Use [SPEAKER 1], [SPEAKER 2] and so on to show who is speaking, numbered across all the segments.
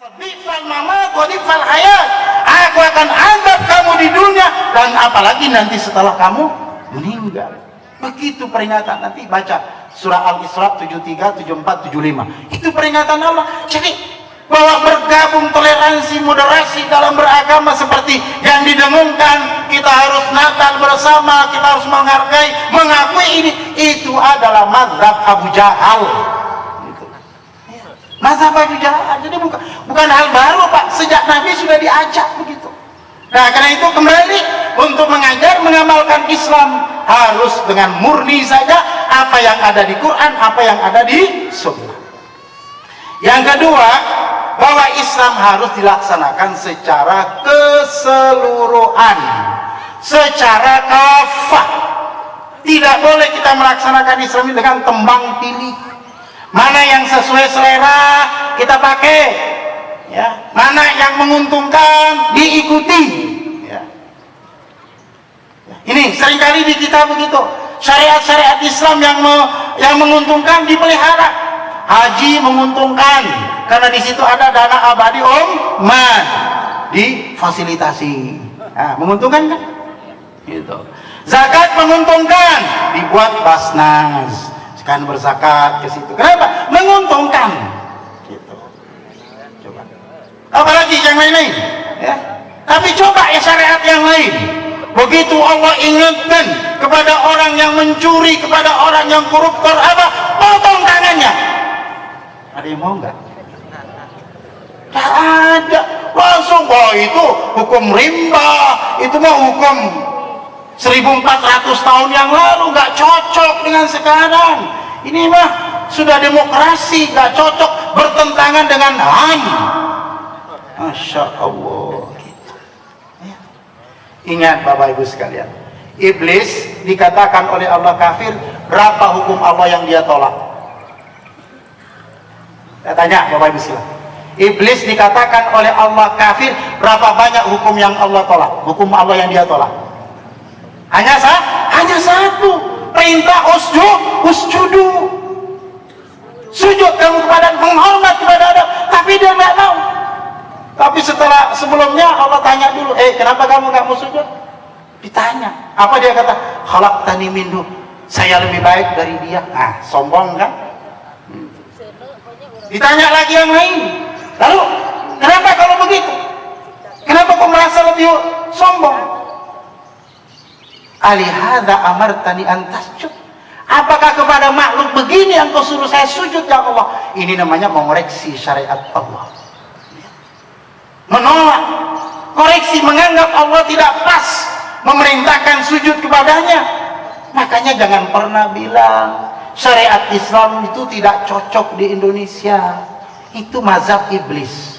[SPEAKER 1] Bi'sal mamat wa bi'sal hayat. Aku akan azab kamu di dunia dan apalagi nanti setelah kamu meninggal. Begitu peringatan. Nanti baca surah Al-Isra 73, 74, 75. Itu peringatan Allah. Jadi bahwa bergabung toleransi, moderasi dalam beragama seperti yang didengungkan, kita harus Natal bersama, kita harus menghargai, mengakui ini, itu adalah mazhab Abu Jahal. Mazhab Abu Jahal. Jadi bukan hal baru, Pak. Sejak Nabi sudah diajak begitu. Nah, karena itu kembali untuk mengajar, mengamalkan Islam harus dengan murni saja apa yang ada di Quran, apa yang ada di Sunnah. Yang kedua, bahwa Islam harus dilaksanakan secara keseluruhan, secara kafah. Tidak boleh kita melaksanakan Islam dengan tembang pilih. Mana yang sesuai selera kita pakai, ya. Mana yang menguntungkan diikuti, ya. Ini seringkali di kita begitu. Syariat-syariat Islam yang menguntungkan dipelihara. Haji menguntungkan karena di situ ada dana abadi umat, difasilitasi. Nah, menguntungkan kan? Gitu. Zakat menguntungkan, dibuat basnas, kan berzakat ke situ. Kenapa? Menguntungkan. Gitu. Coba. Apalagi yang lain-lain, ya. Tapi coba ya syariat yang lain. Begitu Allah ingatkan kepada orang yang mencuri, kepada orang yang koruptor, apa? Potong tangannya. Ada yang mau nggak? Tak ada. Langsung, wah itu hukum rimba, itu mah hukum 1400 tahun yang lalu, nggak cocok dengan sekarang. Ini mah sudah demokrasi, nggak cocok, bertentangan dengan HAM. Masya Allah. Ya. Ingat Bapak Ibu sekalian, iblis dikatakan oleh Allah kafir. Berapa hukum Allah yang dia tolak? Saya tanya Bapak Ibu sekalian, iblis dikatakan oleh Allah kafir, berapa banyak hukum yang Allah tolak? Hukum Allah yang dia tolak hanya satu, perintah usjudu, sujud kamu kepada, menghormat kepada Adam, tapi dia nggak mau. Tapi sebelumnya Allah tanya dulu, kenapa kamu nggak mau sujud? Ditanya, apa dia kata? Khalaqtani minhu, saya lebih baik dari dia. Nah, sombong kan? Ditanya lagi yang lain, lalu kenapa kalau begitu? Kenapa kau merasa lebih sombong? Alihada amartani antasjud. Apakah kepada makhluk begini yang kau suruh saya sujud ya Allah? Ini namanya mengoreksi syariat Allah, menolak, koreksi, menganggap Allah tidak pas memerintahkan sujud kepadanya. Makanya jangan pernah bilang syariat Islam itu tidak cocok di Indonesia, itu mazhab iblis.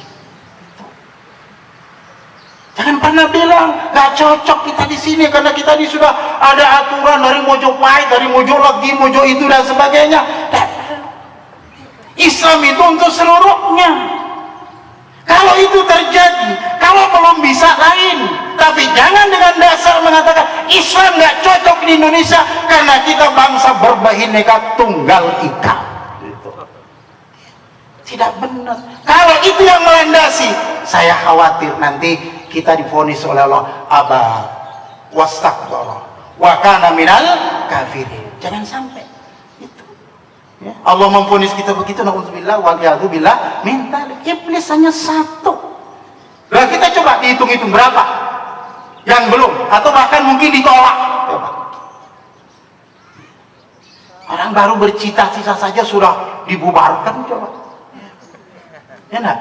[SPEAKER 1] Jangan pernah bilang gak cocok kita di sini karena kita ini sudah ada aturan dari Mojopahit, dari Mojolegi, Mojo itu dan sebagainya. Islam itu untuk seluruhnya. Kalau itu terjadi, kalau belum bisa lain, tapi jangan dengan dasar mengatakan Islam gak cocok di Indonesia karena kita bangsa berbhineka tunggal ika. Tidak benar. Kalau itu yang melandasi, saya khawatir nanti kita divonis oleh Allah aba wastakbara wa kana minal kafirin. Jangan sampai itu, ya. Allah memvonis kita begitu, naudzubillah wal iyadzubillah min dzalik. Iblis hanya satu. Nah, kita coba dihitung-hitung berapa yang belum atau bahkan mungkin ditolak. Coba. Orang baru bercita-cita saja sudah dibubarkan, coba. Ya enggak?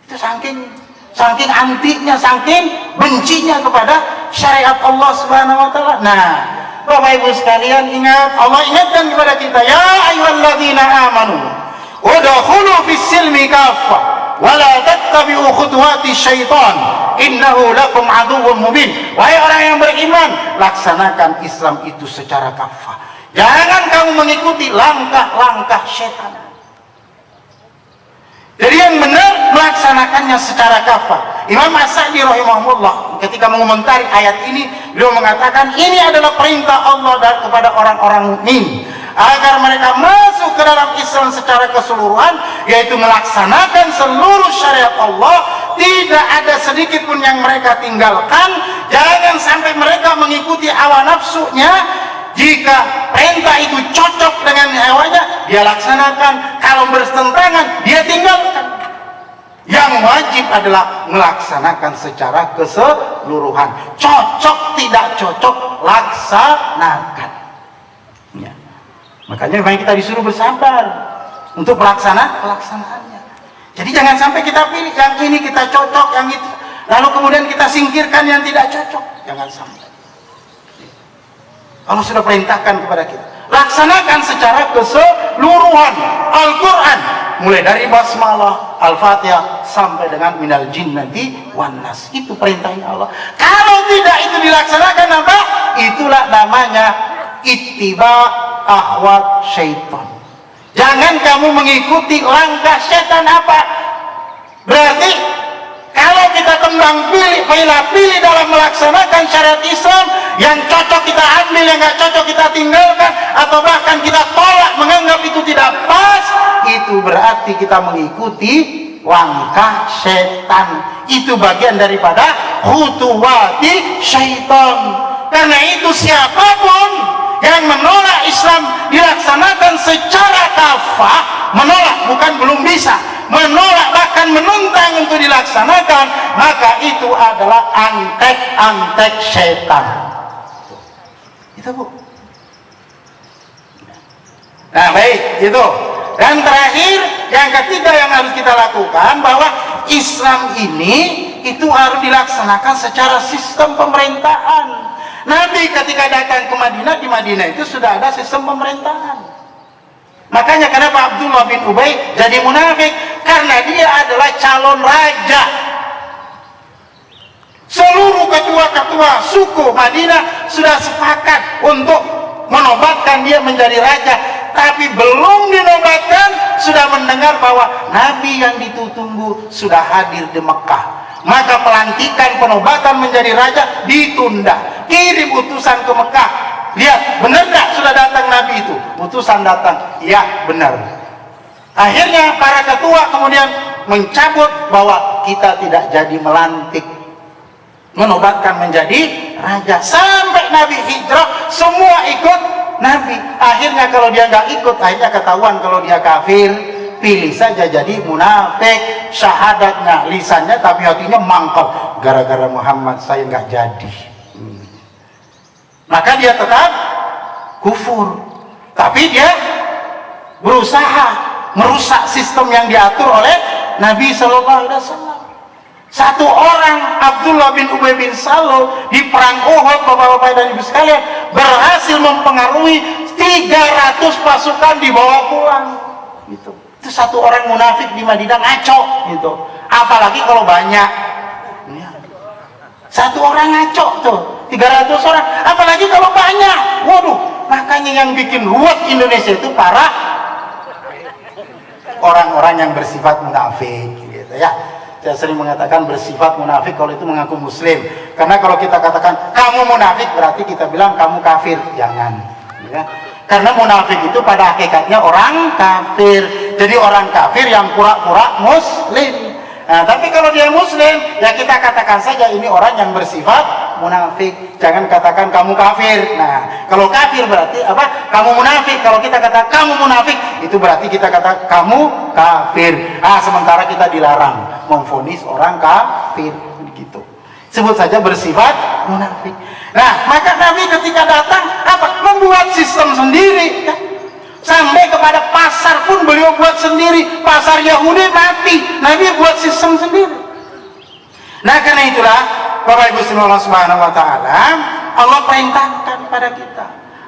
[SPEAKER 1] Itu saking antiknya, saking bencinya kepada syariat Allah Subhanahu wa taala. Nah, Bapak Ibu sekalian, ingat, Allah ingatkan kepada kita, ya ayyuhalladzina amanu udkhulu fis-silmi kaffah wa la tattabi'u khutuwati syaitan innahu lakum aduwwun mubin. Wahai orang yang beriman, laksanakan Islam itu secara kafah. Jangan kamu mengikuti langkah-langkah setan. Jadi yang benar melaksanakannya secara kafah. Imam As-Sa'di rahimahullah ketika mengomentari ayat ini, beliau mengatakan ini adalah perintah Allah kepada orang-orang mukmin agar mereka masuk ke dalam Islam secara keseluruhan, yaitu melaksanakan seluruh syariat Allah, tidak ada sedikit pun yang mereka tinggalkan. Jangan sampai mereka mengikuti hawa nafsunya. Jika perintah itu cocok dengan hawanya, dia laksanakan. Kalau bertentangan, dia tinggalkan. Yang wajib adalah melaksanakan secara keseluruhan. Cocok tidak cocok, laksanakan. Ya. Makanya memang kita disuruh bersabar untuk pelaksanaannya. Jadi jangan sampai kita pilih yang ini kita cocok, yang itu, lalu kemudian kita singkirkan yang tidak cocok. Jangan sampai. Allah sudah perintahkan kepada kita, laksanakan secara keseluruhan Al-Quran, mulai dari basmalah, Al-Fatihah sampai dengan minal jinnati wan nas. Itu perintahnya Allah. Kalau tidak itu dilaksanakan, apa? Itulah namanya ittiba ahwat syaitan. Jangan kamu mengikuti langkah setan. Apa berarti? Kalau kita tembang pilih dalam melaksanakan syariat Islam, yang cocok kita ambil, yang nggak cocok kita tinggalkan, atau bahkan kita tolak, menganggap itu tidak pas, itu berarti kita mengikuti langkah setan. Itu bagian daripada khutuwati syaitan. Karena itu siapapun yang menolak Islam dilaksanakan secara kafah, menolak bukan belum bisa, menolak bahkan menentang untuk dilaksanakan, maka itu adalah antek-antek setan. Itu Bu. Nah baik, itu. Dan terakhir, yang ketiga yang harus kita lakukan, bahwa Islam ini itu harus dilaksanakan secara sistem pemerintahan. Nabi ketika datang ke Madinah, di Madinah itu sudah ada sistem pemerintahan. Makanya kenapa Abdullah bin Ubay jadi munafik? Karena dia adalah calon raja. Seluruh ketua-ketua suku Madinah sudah sepakat untuk menobatkan dia menjadi raja. Tapi belum dinobatkan, sudah mendengar bahwa Nabi yang ditunggu sudah hadir di Mekah. Maka pelantikan penobatan menjadi raja ditunda. Kirim utusan ke Mekah. Lihat, benar tak sudah datang Nabi itu? Utusan datang. Ya, benar. Akhirnya para ketua kemudian mencabut bahwa kita tidak jadi melantik, menobatkan menjadi raja. Sampai Nabi hijrah, semua ikut Nabi. Akhirnya kalau dia nggak ikut, akhirnya ketahuan kalau dia kafir. Pilih saja jadi munafik, syahadatnya lisannya tapi hatinya mangkal. Gara-gara Muhammad saya nggak jadi. Maka dia tetap kufur. Tapi dia berusaha merusak sistem yang diatur oleh Nabi Shallallahu Alaihi Wasallam. Satu orang, Abdullah bin Ubay bin Salul, di perang Uhud, bapak-bapak dan ibu sekalian, berhasil mempengaruhi 300 pasukan dibawa pulang. Gitu. Itu satu orang munafik di Madinah, ngaco gitu. Apalagi kalau banyak. Satu orang ngaco tuh, 300 orang. Apalagi kalau banyak. Waduh, makanya yang bikin ruwet Indonesia itu para orang-orang yang bersifat munafik gitu ya. Saya sering mengatakan bersifat munafik kalau itu mengaku muslim. Karena kalau kita katakan kamu munafik, berarti kita bilang kamu kafir. Jangan ya. Karena munafik itu pada hakikatnya orang kafir. Jadi orang kafir yang pura-pura muslim. Nah, tapi kalau dia muslim, ya kita katakan saja ini orang yang bersifat munafik. Jangan katakan kamu kafir. Nah, kalau kafir berarti apa? Kamu munafik. Kalau kita kata kamu munafik, itu berarti kita kata kamu kafir. Ah, sementara kita dilarang memvonis orang kafir begitu. Sebut saja bersifat munafik. Nah, maka Nabi ketika datang apa? Membuat sistem sendiri ya. Sampai kepada pasar pun beliau buat sendiri. Pasar Yahudi mati, Nabi buat sistem sendiri. Nah, karena itulah Bapak Ibu Allah Subhanahu wa taala, Allah perintahkan pada kita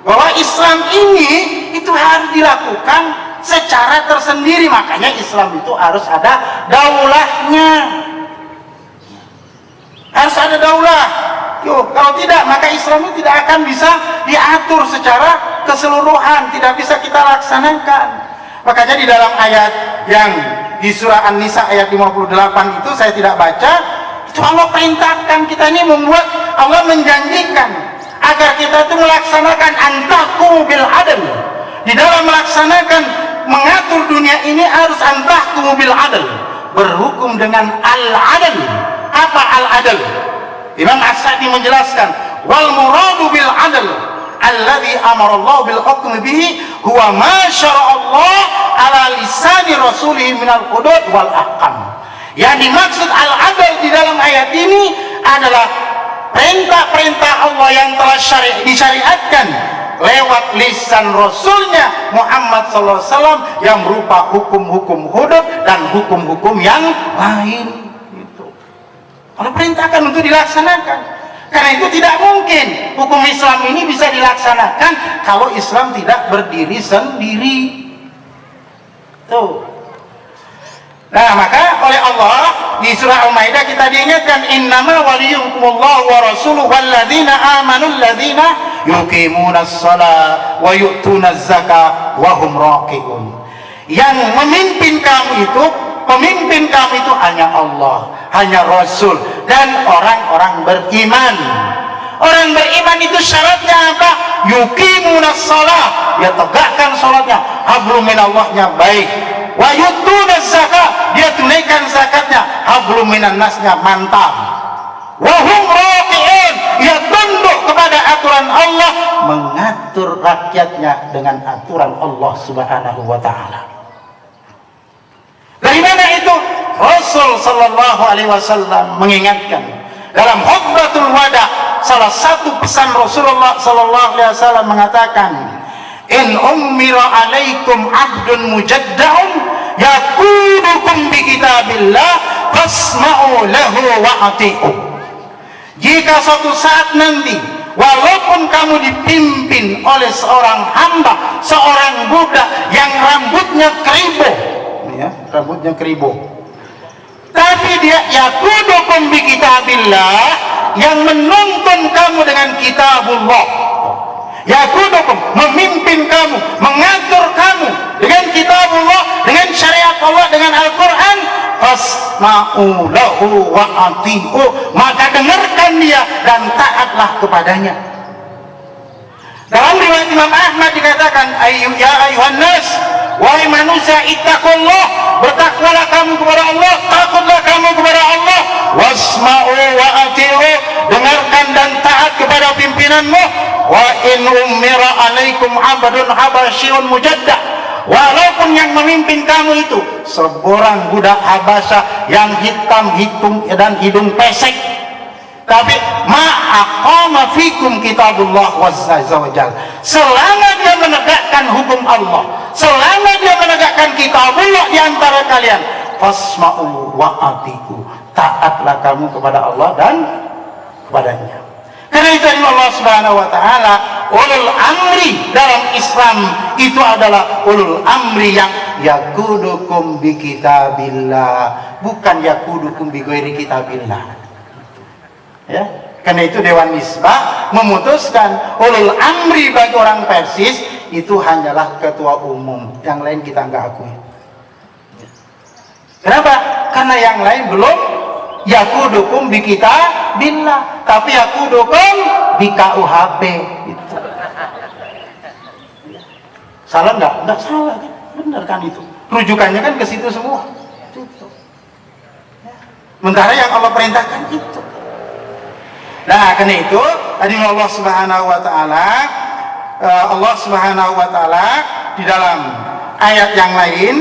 [SPEAKER 1] bahwa Islam ini itu harus dilakukan secara tersendiri. Makanya Islam itu harus ada daulahnya. Harus ada daulah. Kalau tidak, maka Islam itu tidak akan bisa diatur secara keseluruhan, tidak bisa kita laksanakan. Makanya di dalam ayat yang di surah An-Nisa ayat 58 itu saya tidak baca, itu Allah perintahkan kita ini membuat, Allah menjanjikan agar kita itu melaksanakan antahkum bil adl. Di dalam laksanakan mengatur dunia ini harus antahkumu bil adl, berhukum dengan al-adl. Apa al-adl? Imam As-Sa'di menjelaskan, wal muradu bil adl alladhi amarallahu bil hukmi bihi huwa ma syara'allah ala lisani rasulih minal hudud wal ahkam. Yang dimaksud al-adl di dalam ayat ini adalah perintah-perintah Allah yang telah disyariatkan lewat lisan Rasulnya Muhammad SAW yang berupa hukum-hukum hudud dan hukum-hukum yang lain. Gitu. Kalau perintahkan untuk dilaksanakan, karena itu tidak mungkin hukum Islam ini bisa dilaksanakan kalau Islam tidak berdiri sendiri. Tuh. Nah, maka oleh Allah di surah Al-Maidah kita diingatkan, innama waliyukumullahu wa rasuluhu walladzina amanu alladzina yuqimunas shalah wa yu'tunaz zakah wa hum raqiun. Yang memimpin kamu itu hanya Allah, hanya Rasul dan orang-orang beriman. Orang beriman itu syaratnya apa? Yuqimunas shalah, dia tegakkan salatnya, hablum minallahnya baik. Wa yu'tunaz zakah, dia tunaikan zakatnya, hablum minan nasnya mantap. Wa hum raqiun, dia tunduk kepada aturan Allah, mengatur rakyatnya dengan aturan Allah Subhanahu wa taala. Dari mana itu? Rasul sallallahu alaihi wasallam mengingatkan dalam khutbatul wada, salah satu pesan Rasulullah sallallahu alaihi wasallam mengatakan, in ummira alaikum abdun mujadda'un yaqudukum bi kitabillah fasma'u lahu wa ati'u. Jika suatu saat nanti walaupun kamu dipimpin oleh seorang hamba, seorang budak yang rambutnya keribu, ya, rambutnya keribu, tapi dia yaqudukum bi kitabillah, yang menuntun kamu dengan kitabullah, yaqudukum, memimpin kamu, mengatur kamu dengan kitabullah, dengan syariat Allah, dengan Al-Quran, fasma'u lahu wa ati'u, maka dengarkan dia dan taatlah kepadanya. Dalam riwayat Imam Ahmad dikatakan, ya ayuhan nas, wahai manusia, ittaqullah, bertakwalah kamu kepada Allah, takutlah kamu kepada Allah, wasma'u wa ati'u, dengarkan dan taat kepada pimpinanmu. Wa in ummira alaikum abadun habasyun mujaddah, walaupun yang memimpin kamu itu seorang budak Habasyah yang hitam dan hidung pesek, tapi ma'aqama fikum kitabullah wazza wajal, selama dia menegakkan hukum Allah, selama dia menegakkan kitabullah di antara kalian, fasma'u wa atiku, taatlah kamu kepada Allah dan kepadanya. Karena itu Allah Subhanahu wa taala, ulul amri dalam Islam itu adalah ulul amri yang yaqudukum bi kitabillah, bukan yaqudukum bi ghairi kitabillah. Ya, karena itu Dewan Misbah memutuskan ulul amri bagi orang Persis itu hanyalah ketua umum, yang lain kita enggak akui. Kenapa? Karena yang lain belum yaqudukum bi kitabillah, tapi yaqudukum bi KUHP itu. Salah enggak? Enggak salah kan? Benar kan itu. Rujukannya kan ke situ semua. Itu. Sementara yang Allah perintahkan itu. Nah, karena itu tadi Allah Subhanahu wa taala, Allah Subhanahu wa taala di dalam ayat yang lain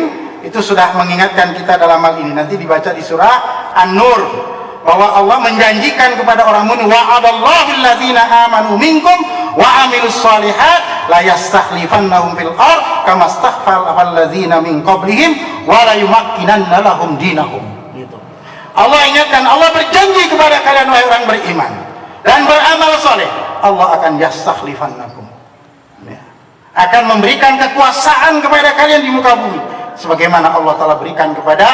[SPEAKER 1] itu sudah mengingatkan kita dalam hal ini. Nanti dibaca di surah An-Nur bahwa Allah menjanjikan kepada orang mukmin, wa'adallahu alladzina amanu minkum wa amilus shalihat la yastakhlifannahum fil ardh kama stakhlafa alladzina min qablihim wa la yumakkinanna lahum dinahum. Gitu. Allah ingatkan, Allah berjanji kepada kalian wahai orang beriman dan beramal saleh, Allah akan yastakhlifannakum, ya, akan memberikan kekuasaan kepada kalian di muka bumi sebagaimana Allah telah berikan kepada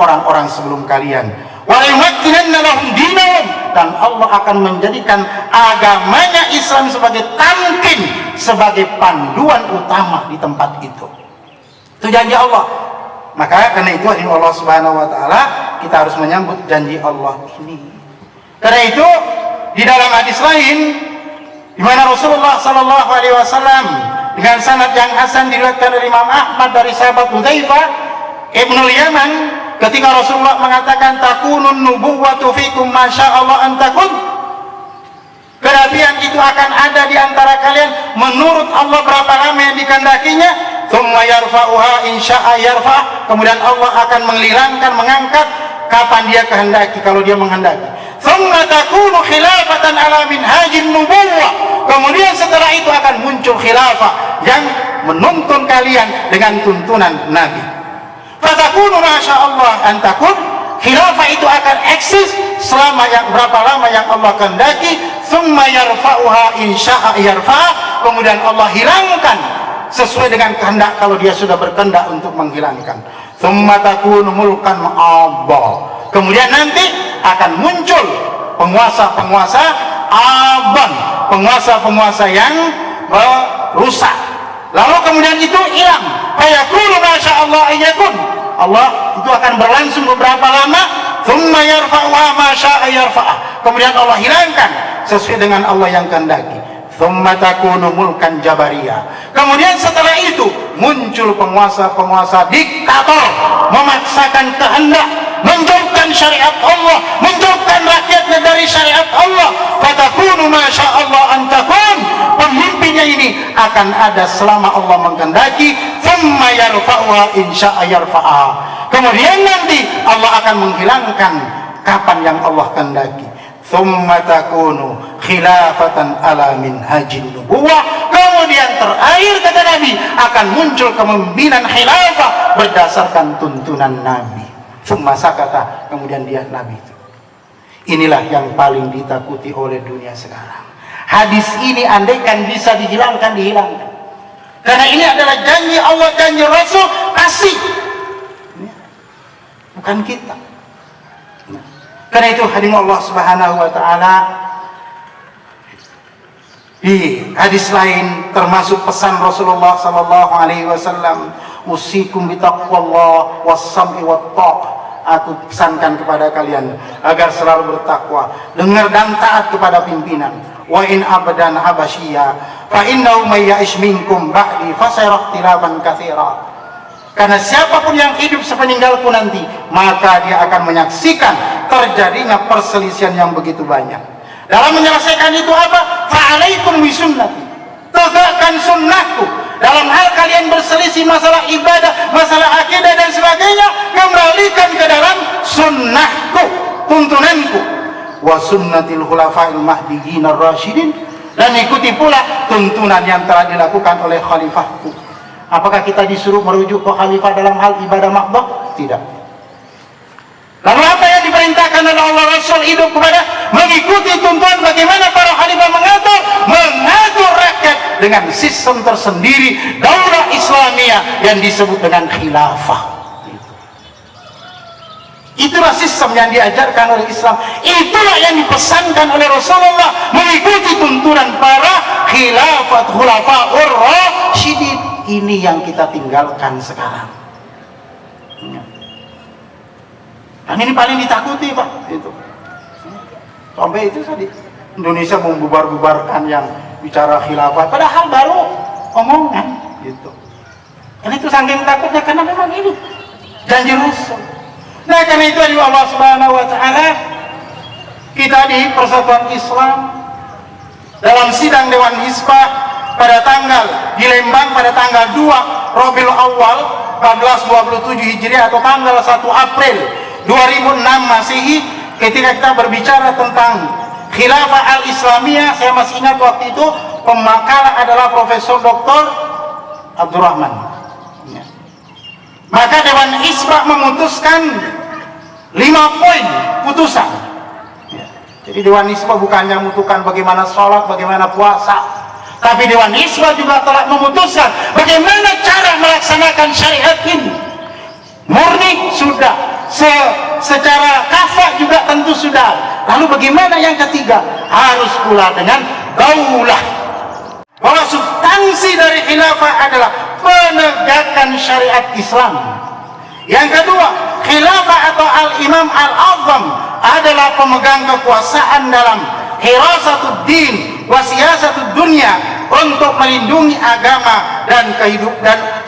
[SPEAKER 1] orang-orang sebelum kalian. Wa yumakkinanna lahum dinahum, dan Allah akan menjadikan agamanya Islam sebagai tamkin, sebagai panduan utama di tempat itu. Itu janji Allah. Maka karena itu Allah Subhanahu wa taala kita harus menyambut janji Allah ini. Karena itu di dalam hadis lain di mana Rasulullah sallallahu alaihi wasallam dengan sanad yang hasan diriwayatkan dari Imam Ahmad dari sahabat Hudzaifah Ibnul Yaman ketika Rasulullah mengatakan takunun nubuwwatu fikum masyaallah an takun, kenabian itu akan ada di antara kalian menurut Allah berapa lama yang dikehendakinya, thumma yarfa'uha insya'a yarfa', kemudian Allah akan menghilangkan, mengangkat kapan dia kehendaki, kalau dia menghendaki. Thumma takunu khilafatan ala minhajin nubuwwah, kemudian setelah itu akan muncul khilafah yang menuntun kalian dengan tuntunan Nabi. Fatakunu masyaallah an takun, khilafah itu akan eksis selama yang berapa lama yang Allah kehendaki. Thumma yarfa'uha insya'a yarfa', kemudian Allah hilangkan sesuai dengan kehendak kalau dia sudah berkehendak untuk menghilangkan. Thumma takunu mulkan ma'abba, kemudian nanti akan muncul penguasa-penguasa aban, penguasa-penguasa yang merusak, lalu kemudian itu hilang. Fayakunu masyaallah ayyakun, Allah itu akan berlangsung beberapa lama. Thumma yarfa'uha masya'a yarfa'ah, kemudian Allah hilangkan sesuai dengan Allah yang kehendaki. Thumma takunu mulkan jabariyah, kemudian setelah itu muncul penguasa-penguasa diktator, memaksakan kehendak, menjauhkan syariat Allah, menjauhkan rakyatnya dari syariat Allah. Fatakunu masyaallah an takun, pemimpinnya ini akan ada selama Allah mengkehendaki. Thumma yarfa'uha insya'a yarfa'ah, kemudian nanti Allah akan menghilangkan kapan yang Allah kehendaki. Thumma takunu khilafatan ala minhajin nubuwah, kemudian terakhir kata Nabi akan muncul kepemimpinan khilafah berdasarkan tuntunan Nabi. Thumma sakata, kemudian dia Nabi itu. Inilah yang paling ditakuti oleh dunia sekarang. Hadis ini andaikan bisa dihilangkan, dihilangkan. Karena ini adalah janji Allah, janji Rasul, kasih, bukan kita. Karena itu hadirin Allah Subhanahu wa taala, di hadis lain termasuk pesan Rasulullah sallallahu alaihi wasallam, usikum bitaqwallah was-sam'i wat-tha'ah, aku pesankan kepada kalian agar selalu bertakwa, dengar dan taat kepada pimpinan. Wa in abadan habasyiya fa innahu may ya'ish minkum ba'di fasayara ikhtilafan katsira, karena siapapun yang hidup sepeninggalku nanti, maka dia akan menyaksikan terjadinya perselisihan yang begitu banyak. Dalam menyelesaikan itu apa? Fa'alaikum bisunnati, tegakkan sunnahku. Dalam hal kalian berselisih masalah ibadah, masalah akidah dan sebagainya, kembalikan ke dalam sunnahku, tuntunanku. Wa sunnatil khulafa'il mahdiyyin ar-rasyidin, dan ikuti pula tuntunan yang telah dilakukan oleh khalifahku. Apakah kita disuruh merujuk ke khalifah dalam hal ibadah makbah? Tidak. Lalu apa yang diperintahkan oleh Allah Rasul hidup kepada mengikuti tuntunan bagaimana para khalifah mengatur rakyat dengan sistem tersendiri, daulah Islamiyah yang disebut dengan khilafah. Itulah sistem yang diajarkan oleh Islam, itulah yang dipesankan oleh Rasulullah, mengikuti tuntunan para khulafaur rasyidin. Ini yang kita tinggalkan sekarang. Dan ini paling ditakuti, Pak. Itu. Sampai itu tadi Indonesia membubar-bubarkan yang bicara khilafah, padahal baru omongan gitu. Dan itu saking takutnya karena memang ini janji Rasul. Nah, karena itu dari Allah Subhanahu wa taala, kita di Persatuan Islam dalam sidang Dewan Hizbah pada tanggal di Lembang pada tanggal 2 Rabiul Awal 1427 Hijriah atau tanggal 1 April 2006 Masehi, ketika kita berbicara tentang Khilafah Al-Islamiyah, saya masih ingat waktu itu pemakalah adalah Profesor Dr. Abdurrahman. Ya. Maka Dewan Hizbah memutuskan 5 poin putusan. Ya. Jadi Dewan Hizbah bukannya memutuskan bagaimana sholat, bagaimana puasa, tapi Dewan Hizbah juga telah memutuskan bagaimana cara melaksanakan syariat ini. Murni sudah, secara kafah juga tentu sudah. Lalu bagaimana yang ketiga? Harus pula dengan daulah. Bahwa substansi dari khilafah adalah penegakan syariat Islam. Yang kedua, khilafah atau al-imam al-azam adalah pemegang kekuasaan dalam hirasatud din wa siyasatud dunya, untuk melindungi agama dan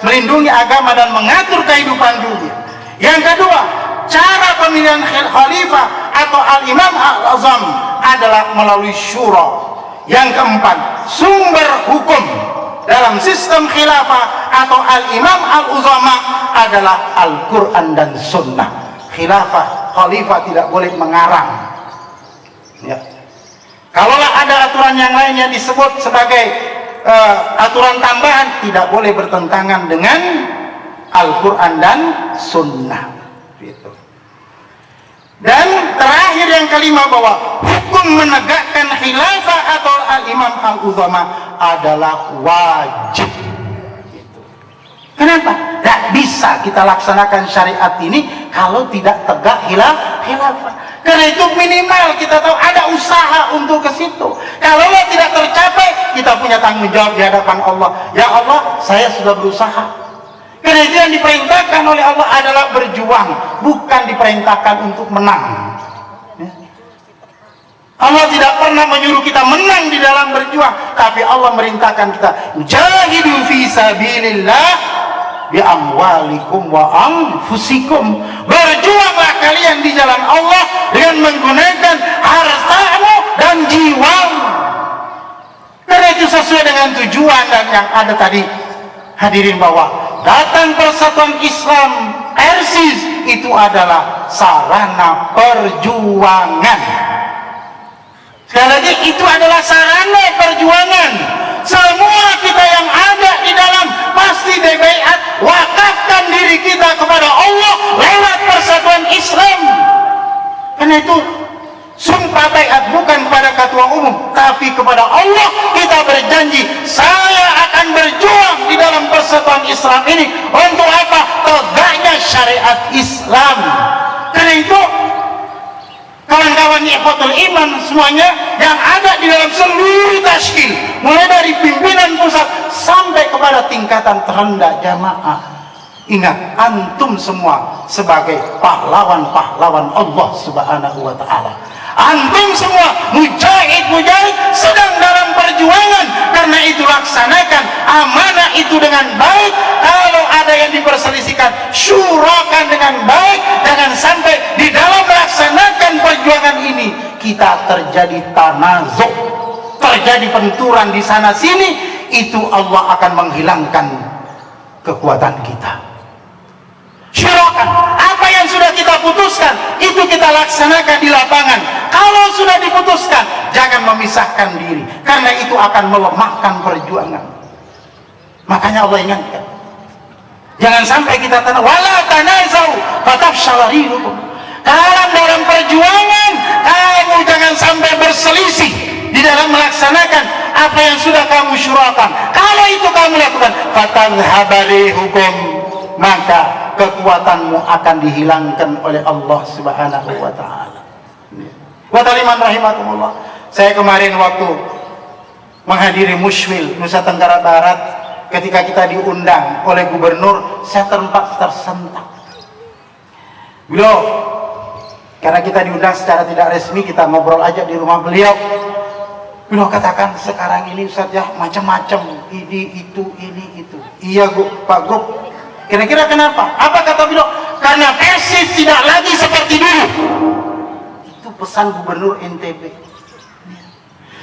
[SPEAKER 1] melindungi agama dan mengatur kehidupan dunia. Yang kedua, cara pemilihan khalifah atau al-imam al-azam adalah melalui syura. Yang keempat, sumber hukum dalam sistem khilafah atau al-imam al-uzama adalah Al-Quran dan Sunnah. Khalifah tidak boleh mengarang. Ya. Kalaulah ada aturan yang lain yang disebut sebagai aturan tambahan, tidak boleh bertentangan dengan Al-Quran dan Sunnah. Gitu. Dan terakhir yang kelima, bahwa hukum menegakkan khilafah atau al-imam al-uzama adalah wajib. Gitu. Kenapa? Tidak bisa kita laksanakan syariat ini kalau tidak tegak khilafah. Karena itu minimal kita tahu ada usaha untuk ke situ. Kalau tidak tercapai, kita punya tanggung jawab di hadapan Allah. Ya Allah, saya sudah berusaha. Karena itu yang diperintahkan oleh Allah adalah berjuang, bukan diperintahkan untuk menang. Allah tidak pernah menyuruh kita menang di dalam berjuang, tapi Allah merintahkan kita jahidu fi sabilillah bi amwalikum wa anfusikum. Berjuanglah kalian di jalan Allah dengan menggunakan hartamu dan jiwamu. Karena itu sesuai dengan tujuan dan yang ada tadi, hadirin, bahwa datang Persatuan Islam Persis itu adalah sarana perjuangan. Sekali lagi, itu adalah sarana perjuangan. Semua kita yang ada di dalam pasti dibaiat, wakafkan diri kita kepada Allah lewat Persatuan Islam. Karena itu sumpah baiat bukan kepada ketua umum, tapi kepada Allah. Kita berjanji, saya akan berjuang di dalam Persatuan Islam ini untuk apa? Tegaknya syariat Islam. Karena itu kawan-kawan ikhwatul iman semuanya yang ada di dalam seluruh tashkil, mulai dari pimpinan pusat sampai kepada tingkatan terendah jamaah, ingat, antum semua sebagai pahlawan-pahlawan Allah Subhanahu wa ta'ala. Antum semua mujahid-mujahid sedang dalam perjuangan. Karena itu laksanakan amanah itu dengan baik. Kalau ada yang diperselisihkan, syurakan dengan baik. Jangan sampai di dalam melaksanakan perjuangan ini kita terjadi tanazuk, terjadi benturan di sana sini. Itu Allah akan menghilangkan kekuatan kita. Syurakan, apa yang sudah kita putuskan itu kita laksanakan di lapangan. Kalau sudah diputuskan, jangan memisahkan diri, karena itu akan melemahkan perjuangan. Makanya Allah ingatkan, jangan sampai kita wala tanazau fatafshala rihukum. Dalam perjuangan kamu jangan sampai berselisih di dalam melaksanakan apa yang sudah kamu syurakan. Kalau itu kamu lakukan, fatadhhaba rihukum, maka kekuatanmu akan dihilangkan oleh Allah Subhanahu wa ta'ala. Wa taliman rahimakumullah. Saya kemarin waktu menghadiri Musywil Nusa Tenggara Barat, ketika kita diundang oleh gubernur, saya tersentak. Beliau, karena kita diundang secara tidak resmi, kita ngobrol aja di rumah beliau. Beliau katakan, sekarang ini Ustaz ya, macam-macam, ini itu. Iya Pak Gub. Kira-kira kenapa? Apa kata beliau? Karena Persis tidak lagi seperti dulu. Itu pesan gubernur NTB.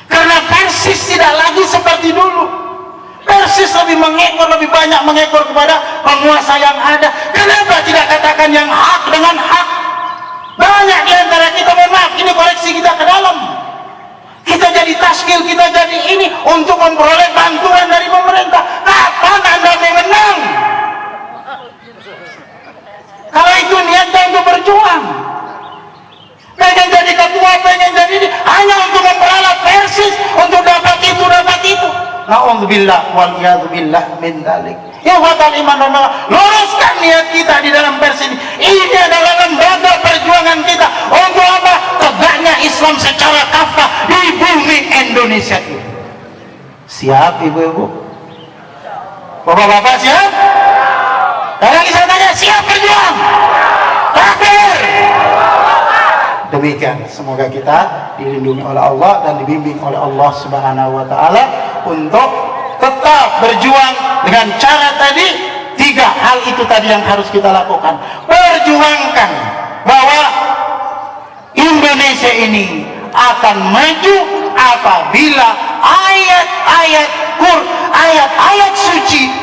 [SPEAKER 1] Karena Persis tidak lagi seperti dulu. Persis lebih banyak mengekor kepada penguasa yang ada. Kenapa tidak katakan yang hak dengan hak? Banyak di antara kita, mohon maaf, ini koreksi kita ke dalam. Kita jadi tashkil, kita jadi ini untuk memperoleh bantuan dari pemerintah. Kapan Anda mau menang? Kalau itu niatnya untuk berjuang, pengen jadi ketua, pengen jadi ini, hanya untuk memperalat Persis, untuk dapat itu, na'udzubillah wal iyadzubillah min dzalik. Ya fatal iman, luruskan niat kita di dalam Persis. Ini adalah lembaga perjuangan kita untuk apa? Tegaknya Islam secara kafah di bumi Indonesia ini. Siap ibu-ibu? Bapak-bapak siap? Sekarang saya tanya, siap berjuang? Takbir! Demikian, semoga kita dilindungi oleh Allah dan dibimbing oleh Allah Subhanahu wa ta'ala untuk tetap berjuang dengan cara tadi. 3 hal itu tadi yang harus kita lakukan. Perjuangkan bahwa Indonesia ini akan maju apabila ayat-ayat ayat-ayat suci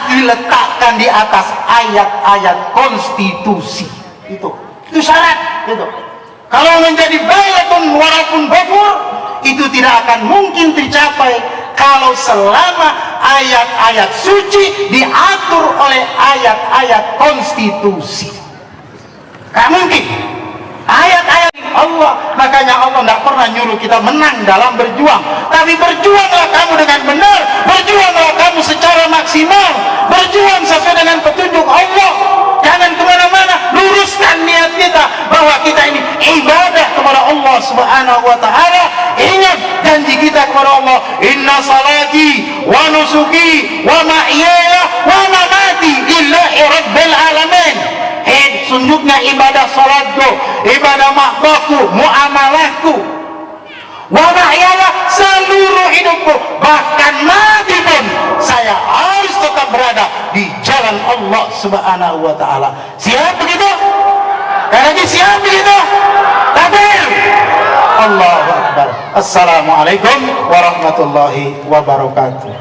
[SPEAKER 1] diletakkan di atas ayat-ayat konstitusi. Itu syarat itu. Kalau menjadi bailatun walaupun kufur, itu tidak akan mungkin tercapai kalau selama ayat-ayat suci diatur oleh ayat-ayat konstitusi. Gak mungkin. Ayat-ayat Allah, makanya Allah tidak pernah nyuruh kita menang dalam berjuang, tapi berjuanglah kamu dengan benar, berjuanglah kamu secara maksimal, berjuang sesuai dengan petunjuk Allah. Jangan kemana-mana, luruskan niat kita bahwa kita ini ibadah kepada Allah Subhanahu wa Ta'ala. Ingat janji kita kepada Allah, inna salati wa nusuki wa mahyaya wa mamati lillahi rabbil alamin. Sungguhnya ibadah salatku, ibadah makbaku, muamalahku, wa mahyaya, seluruh hidupku, bahkan mati pun saya harus tetap berada di jalan Allah Subhanahu wa Ta'ala. Siap begitu? Karena siap begitu? Takbir! Allahu Akbar. Assalamualaikum warahmatullahi wabarakatuh.